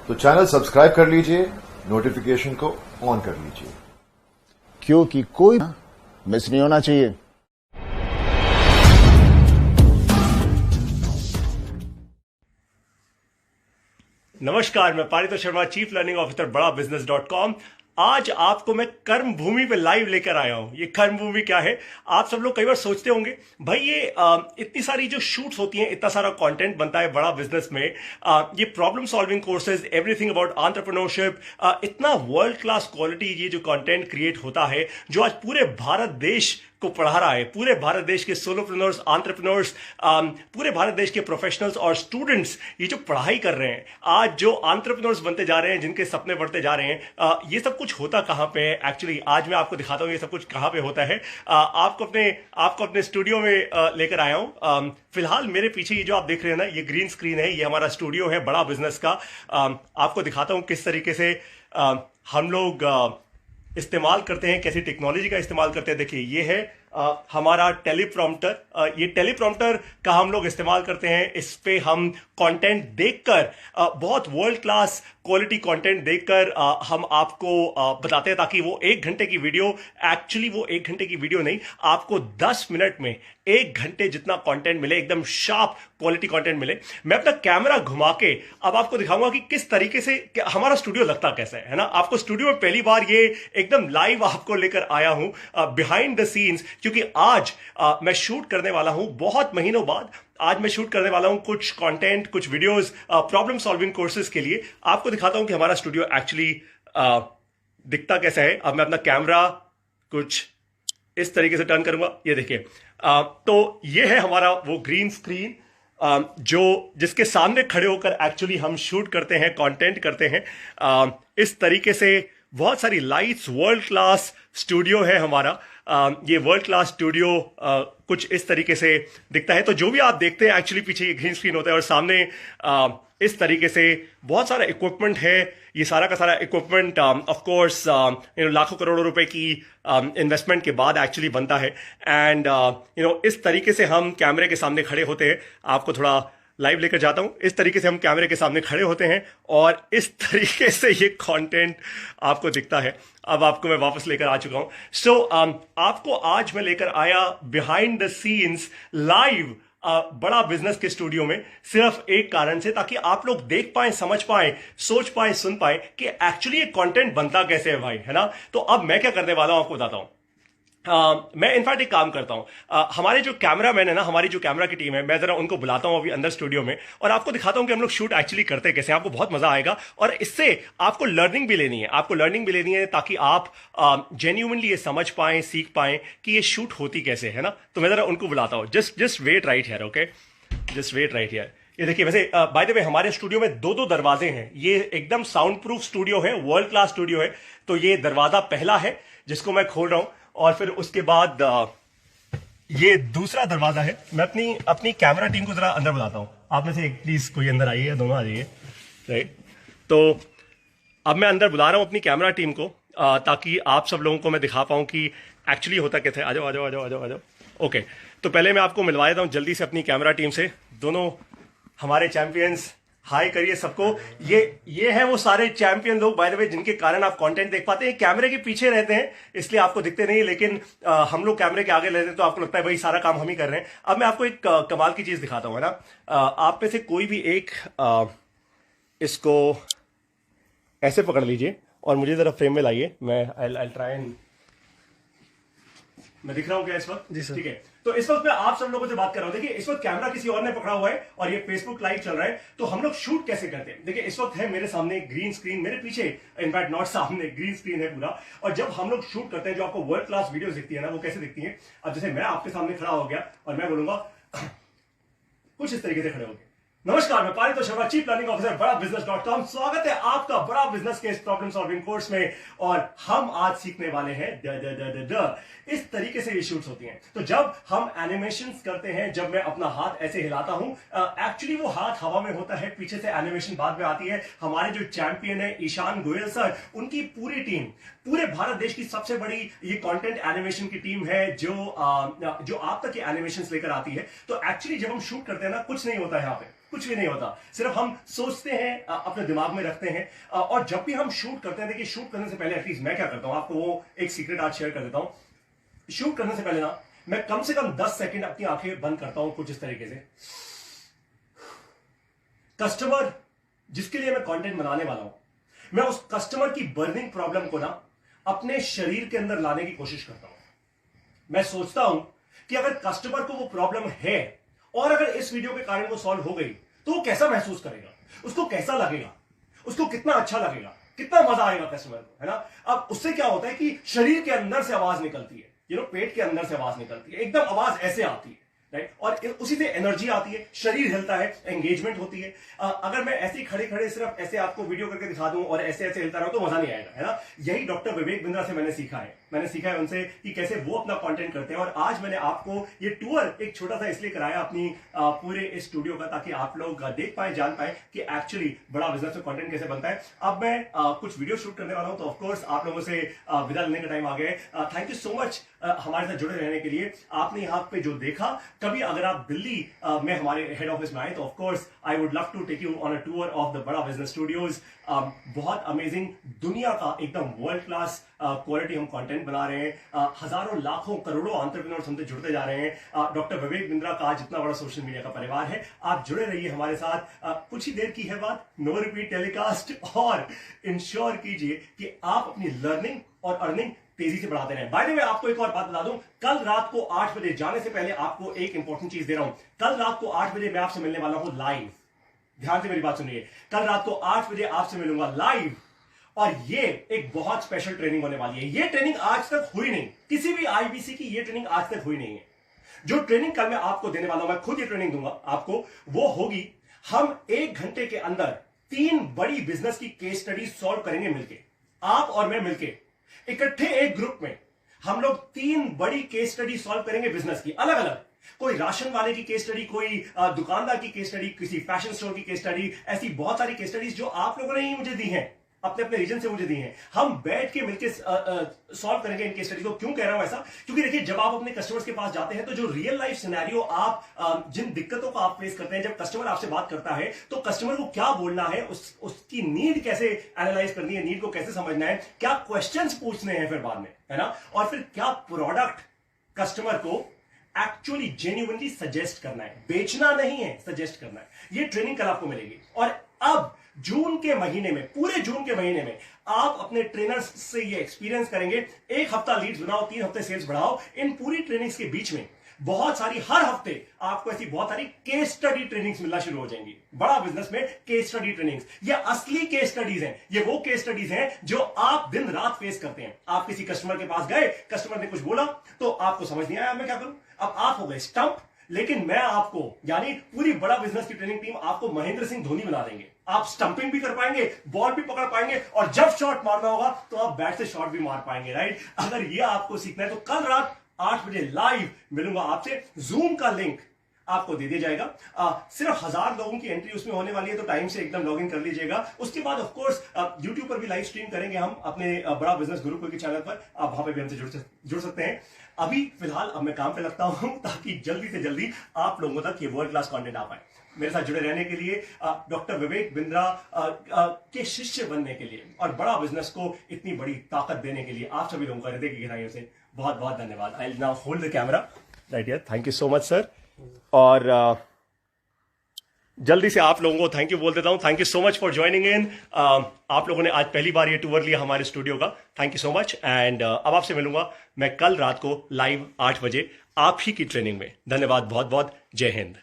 तो channel subscribe कर लीजिए, नोटिफिकेशन को ऑन कर लीजिए, क्योंकि कोई मिस नहीं होना चाहिए। नमस्कार, मैं Paritosh Sharma, chief learning officer बड़ा बिजनेस.com। आज आपको मैं कर्म भूमि पे लाइव लेकर आया हूं। ये कर्म भूमि क्या है? आप सब लोग कई बार सोचते होंगे भाई ये इतनी सारी जो शूट्स होती हैं, इतना सारा कंटेंट बनता है बड़ा बिजनेस में, ये problem solving courses, everything about entrepreneurship, इतना वर्ल्ड क्लास क्वालिटी ये जो कंटेंट क्रिएट होता है, जो आज पूरे भारत देश को पढ़ा रहा है, पूरे भारत देश के सोलोप्रेन्योर्स, एंटरप्रेन्योर्स, पूरे भारत देश के प्रोफेशनल्स और स्टूडेंट्स ये जो पढ़ाई कर रहे हैं, आज जो एंटरप्रेन्योर्स बनते जा रहे हैं, जिनके सपने बढ़ते जा रहे हैं, ये सब कुछ होता कहां पे है? एक्चुअली आज मैं आपको दिखाता हूं ये सब कुछ कहां पे होता है। आपको अपने स्टूडियो में लेकर आया हूं। फिलहाल मेरे पीछे ये जो आप देख रहे हैं ना, ये ग्रीन स्क्रीन है, ये हमारा स्टूडियो है बड़ा बिजनेस का। आपको दिखाता हूं किस तरीके से हम लोग इस्तेमाल करते हैं, कैसी टेक्नोलॉजी का इस्तेमाल करते हैं। देखिए ये है हमारा टेलीप्रॉम्प्टर। ये टेलीप्रॉम्प्टर का हम लोग इस्तेमाल करते हैं। इस पे हम कंटेंट देखकर, बहुत वर्ल्ड क्लास क्वालिटी कंटेंट देखकर हम आपको बताते हैं, ताकि वो 1 घंटे की वीडियो, एक्चुअली वो 1 घंटे की वीडियो नहीं, आपको 10 मिनट में 1 घंटे जितना कंटेंट मिले, एकदम शार्प क्वालिटी कंटेंट मिले। मैं अपना कैमरा घुमा के अब आपको दिखाऊंगा कि किस तरीके से हमारा स्टूडियो लगता कैसा है ना। आपको स्टूडियो में पहली बार ये एकदम लाइव आपको लेकर आया हूं, बिहाइंड द सीन्स, क्योंकि आज मैं शूट करने वाला हूं बहुत महीनों बाद। आज मैं शूट करने वाला हूं कुछ कंटेंट, कुछ वीडियोस प्रॉब्लम सॉल्विंग कोर्सेज के लिए। आपको दिखाता हूं कि हमारा स्टूडियो एक्चुअली दिखता कैसा है। अब मैं अपना कैमरा कुछ इस तरीके से टर्न करूंगा, ये देखिए। तो ये है हमारा वो ग्रीन स्क्रीन, जो जिसके सामने खड़े होकर एक्चुअली हम शूट करते हैं, कंटेंट करते हैं। इस तरीके से बहुत सारी लाइट्स, वर्ल्ड क्लास स्टूडियो है हमारा। ये वर्ल्ड क्लास स्टूडियो कुछ इस तरीके से दिखता है। तो जो भी आप देखते हैं एक्चुअली पीछे ये ग्रीन स्क्रीन होता है, और सामने इस तरीके से बहुत सारा इक्विपमेंट है। ये सारा का सारा इक्विपमेंट ऑफ कोर्स लाखों करोड़ों रुपए की इन्वेस्टमेंट के बाद एक्चुअली बनता है। एंड इस तरीके से हम कैमरे के सामने खड़े होते हैं। आपको थोड़ा लाइव लेकर जाता हूं। इस तरीके से हम कैमरे के सामने खड़े होते हैं और इस तरीके से ये कंटेंट आपको दिखता है। अब आपको मैं वापस लेकर आ चुका हूं। सो आपको आज मैं लेकर आया बिहाइंड द सीन्स लाइव बड़ा बिजनेस के स्टूडियो में, सिर्फ एक कारण से, ताकि आप लोग देख पाए, समझ पाए, सोच पाए, सुन पाए कि एक्चुअली ये कंटेंट बनता कैसे है भाई, है ना। तो अब मैं क्या करने वाला हूं आपको बताता हूं। मैं इनफैक्ट एक काम करता हूं, हमारे जो कैमरामैन है ना, हमारी जो कैमरा की टीम है, मैं जरा उनको बुलाता हूं अभी अंदर स्टूडियो में, और आपको दिखाता हूं कि हम लोग शूट एक्चुअली करते कैसे। आपको बहुत मजा आएगा, और इससे आपको लर्निंग भी लेनी है, ताकि आप जेन्युइनली ये समझ पाएं, सीख पाएं कि ये शूट होती कैसे है ना। तो मैं जरा उनको बुलाता हूं। Just wait right here, okay, just wait right here. ये देखिए, वैसे बाय द वे हमारे स्टूडियो में 2 दरवाजे हैं। ये एकदम साउंड प्रूफ स्टूडियो है, वर्ल्ड क्लास स्टूडियो है। तो ये दरवाजा पहला है जिसको मैं खोल रहा हूं, और फिर उसके बाद ये दूसरा दरवाजा है। मैं अपनी कैमरा टीम को जरा अंदर बुलाता हूं। आप में से एक प्लीज कोई अंदर आइए, दोनों आ जाइए, राइट। तो अब मैं अंदर बुला रहा हूं अपनी कैमरा टीम को, ताकि आप सब लोगों को मैं दिखा पाऊं कि एक्चुअली होता कैसे। आ जाओ आ जाओ आ जाओ आ जाओ आ जाओ। ओके, तो पहले मैं आपको मिलवा देता हूं जल्दी से अपनी कैमरा टीम से। दोनों हमारे चैंपियंस, हाय करिए सबको। ये है वो सारे चैंपियन लोग बाय द वे, जिनके कारण आप कंटेंट देख पाते हैं। कैमरे के पीछे रहते हैं इसलिए आपको दिखते नहीं, लेकिन हम लोग कैमरे के आगे रहते हैं तो आपको लगता है भाई सारा काम हम ही कर रहे हैं। अब मैं आपको एक कमाल की चीज दिखाता हूं, है ना। आप में से कोई भी एक इसको ऐसे पकड़ लीजिए और मुझे जरा फ्रेम में लाइए। मैं ट्राई एंड, मैं दिख रहा हूं क्या इस वक्त? जी सर, ठीक है। तो इस वक्त मैं आप सब लोगों से बात कर रहा हूं। देखिए, इस वक्त कैमरा किसी और ने पकड़ा हुआ है और ये फेसबुक लाइव चल रहा है। तो हम लोग शूट कैसे करते हैं? देखिए, इस वक्त है मेरे सामने ग्रीन स्क्रीन, मेरे पीछे इनफैक्ट नॉट सामने, ग्रीन स्क्रीन है पूरा। और जब हम लोग शूट करते हैं, जो आपको वर्ल्ड क्लास वीडियोस दिखती है ना, वो कैसे दिखती है? अब जैसे मैं आपके सामने खड़ा हो गया और मैं बोलूंगा कुछ इस तरीके से खड़े हो गए। नमस्कार, मैं Paritosh Sharma, chief learning officer बड़ा बिजनेस.com। स्वागत है आपका बड़ा बिजनेस के इस प्रॉब्लम सॉल्विंग कोर्स में। और हम आज सीखने वाले हैं इस तरीके से ये शूट्स होती हैं। तो जब हम एनिमेशंस करते हैं, जब मैं अपना हाथ ऐसे हिलाता हूं, एक्चुअली वो हाथ हवा में होता है, पीछे से एनिमेशन बाद में आती है। हमारे जो चैंपियन है ईशान गोयल सर, उनकी पूरी टीम, पूरे भारत देश की सबसे बड़ी ये कंटेंट एनिमेशन की टीम है, जो आप तक ये एनिमेशंस लेकर आती है। तो एक्चुअली जब हम शूट करते हैं ना, कुछ नहीं होता है यहाँ पे। कुछ भी नहीं होता। सिर्फ हम सोचते हैं, अपने दिमाग में रखते हैं। और जब भी हम शूट करते हैं, देखिए शूट करने से पहले एटलीस्ट मैं क्या करता हूं, आपको वो एक सीक्रेट आज शेयर कर देता हूं। शूट करने से पहले ना मैं कम से कम 10 सेकंड अपनी आंखें बंद करता हूं कुछ इस तरीके से। कस्टमर जिसके लिए मैं कंटेंट बनाने वाला हूं, मैं उस कस्टमर की बर्निंग प्रॉब्लम को ना अपने शरीर के अंदर लाने की कोशिश करता हूं। मैं सोचता हूं कि अगर कस्टमर को वो प्रॉब्लम है और अगर इस वीडियो के कारण वो सॉल्व हो गई तो वो कैसा महसूस करेगा, उसको कैसा लगेगा, उसको कितना अच्छा लगेगा, कितना मजा आएगा कस्टमर को, है ना। अब उससे क्या होता है कि शरीर के अंदर से आवाज निकलती है, पेट के अंदर से आवाज निकलती है, एकदम आवाज ऐसे आती है, राइट। और उसी से एनर्जी आती है, शरीर हिलता है, एंगेजमेंट होती है। अगर मैं ऐसे ही खड़े खड़े सिर्फ ऐसे आपको वीडियो करके दिखा दूं और ऐसे ऐसे हिलता रहूं तो मजा नहीं आएगा, है ना। यही डॉक्टर विवेक बिंद्रा से मैंने सीखा है उनसे कि कैसे वो अपना कंटेंट करते हैं। और आज मैंने आपको ये टूर एक छोटा सा इसलिए कराया अपनी पूरे इस स्टूडियो का, ताकि आप लोग देख पाए, जान पाए कि एक्चुअली बड़ा बिजनेस में कंटेंट कैसे बनता है। अब मैं कुछ वीडियो शूट करने वाला हूं, तो ऑफकोर्स आप लोगों से विदा लेने का टाइम आ गया है। थैंक यू सो मच हमारे साथ जुड़े रहने के लिए। आपने यहाँ पे जो देखा, कभी अगर आप दिल्ली में हमारे हेड ऑफिस में आए तो of course I would love to take you on a tour of the Bada business studios. बहुत अमेजिंग, दुनिया का एकदम वर्ल्ड क्लास क्वालिटी हम कंटेंट बना रहे हैं। हजारों लाखों करोड़ों एंटरप्रेन्योर्स हमसे जुड़ते जा रहे हैं। डॉक्टर विवेक बिंद्रा का आज इतना बड़ा सोशल मीडिया का परिवार है। आप जुड़े रहिए हमारे साथ। कुछ ही देर की है बात, नो रिपीट टेलीकास्ट, और इंश्योर कीजिए कि आप अपनी लर्निंग और अर्निंग तेजी से बढ़ाते रहें। बाय द वे, आपको एक और बात बता दूं, कल रात को 8 बजे जाने से पहले आपको एक इंपॉर्टेंट चीज दे रहा हूं। कल रात को 8 बजे मैं आपसे मिलने वाला हूं लाइव। ध्यान से मेरी बात सुनिए, कल रात को 8 बजे आपसे मिलूंगा लाइव, और ये एक बहुत स्पेशल ट्रेनिंग होने वाली है। ये ट्रेनिंग आज तक हुई नहीं, किसी भी आईबीसी की ये ट्रेनिंग आज तक हुई नहीं है। जो ट्रेनिंग कल मैं आपको देने वाला हूं, मैं खुद ये ट्रेनिंग दूंगा आपको, वो होगी, हम 1 घंटे के अंदर 3 बड़ी बिजनेस की केस स्टडी सॉल्व करेंगे मिलके। आप और मैं मिलके इकट्ठे एक ग्रुप में हम लोग 3 बड़ी केस स्टडी सॉल्व करेंगे बिजनेस की, अलग अलग। कोई राशन वाले की केस स्टडी, कोई दुकानदार की केस स्टडी, किसी फैशन स्टोर की केस स्टडी, ऐसी बहुत सारी केस स्टडीज जो आप लोगों ने ही मुझे दी हैं, अपने अपने रीजन से मुझे दी हैं। हम बैठ के मिलके सॉल्व करेंगे इन केस स्टडीज को। क्यों कह रहा हूं ऐसा? क्योंकि देखिए, जब आप अपने कस्टमर्स के पास जाते हैं तो जो रियल लाइफ सिनेरियो आप जिन दिक्कतों को आप फेस करते हैं, जब कस्टमर आपसे बात करता है तो कस्टमर को क्या बोलना है, उसकी नीड कैसे एनालाइज करनी है, नीड को कैसे समझना है, क्या क्वेश्चंस पूछने हैं फिर बाद में, है ना, और फिर क्या प्रोडक्ट कस्टमर को एक्चुअली जेन्युइनली सजेस्ट करना है। बेचना नहीं है, सजेस्ट करना है। ये ट्रेनिंग कल आपको मिलेगी। और अब जून के महीने में, पूरे जून के महीने में आप अपने ट्रेनर्स से ये एक्सपीरियंस करेंगे। 1 हफ्ता लीड्स बनाओ, 3 हफ्ते सेल्स बढ़ाओ। इन पूरी ट्रेनिंग्स के बीच में बहुत सारी, हर हफ्ते आपको ऐसी बहुत सारी केस स्टडी ट्रेनिंग्स मिलना शुरू हो जाएंगी। बड़ा बिजनेस में केस स्टडी ट्रेनिंग्स, ये असली केस स्टडीज हैं। ये वो केस स्टडीज हैं जो आप दिन रात फेस करते हैं। आप किसी कस्टमर के पास गए, कस्टमर ने कुछ बोला तो आपको समझ नहीं आया, मैं क्या करूं। अब आप हो गए स्टंप, लेकिन मैं आपको, यानी पूरी बड़ा बिजनेस की ट्रेनिंग टीम आपको महेंद्र सिंह धोनी बना देंगे। आप स्टंपिंग भी कर पाएंगे, बॉल भी पकड़ पाएंगे, और जब शॉट मारना होगा तो आप बैट से शॉट भी मार पाएंगे, राइट। अगर ये आपको सीखना है तो कल रात 8 बजे लाइव मिलूंगा आपसे। जूम का लिंक आपको दे दिया जाएगा। सिर्फ 1000 लोगों की एंट्री उसमें होने वाली है, तो टाइम से एकदम लॉग इन कर लीजिएगा। उसके बाद ऑफ कोर्स यूट्यूब पर भी लाइव स्ट्रीम करेंगे हम अपने बड़ा बिजनेस गुरु के चैनल पर। आप वहां पे भी हमसे जुड़ सकते हैं। अभी फिलहाल अब मैं काम पे लगता हूं, ताकि जल्दी से जल्दी आप लोगों तक ये वर्ल्ड क्लास कंटेंट आ पाए। मेरे साथ जुड़े रहने के लिए, डॉक्टर विवेक बिंद्रा के शिष्य बनने के लिए, और बड़ा बिजनेस को इतनी बड़ी ताकत देने के लिए आप सभी लोगों का हृदय की गहराइयों से बहुत बहुत धन्यवाद। I will now hold the camera right here. Thank you so much sir. और जल्दी से आप लोगों को थैंक यू बोल देता हूं। Thank you so much for joining in. आप लोगों ने आज पहली बार ये टूर लिया हमारे स्टूडियो का, thank you so much. And अब आपसे मिलूंगा मैं कल रात को लाइव 8 बजे आप ही की ट्रेनिंग में। धन्यवाद बहुत बहुत। जय हिंद।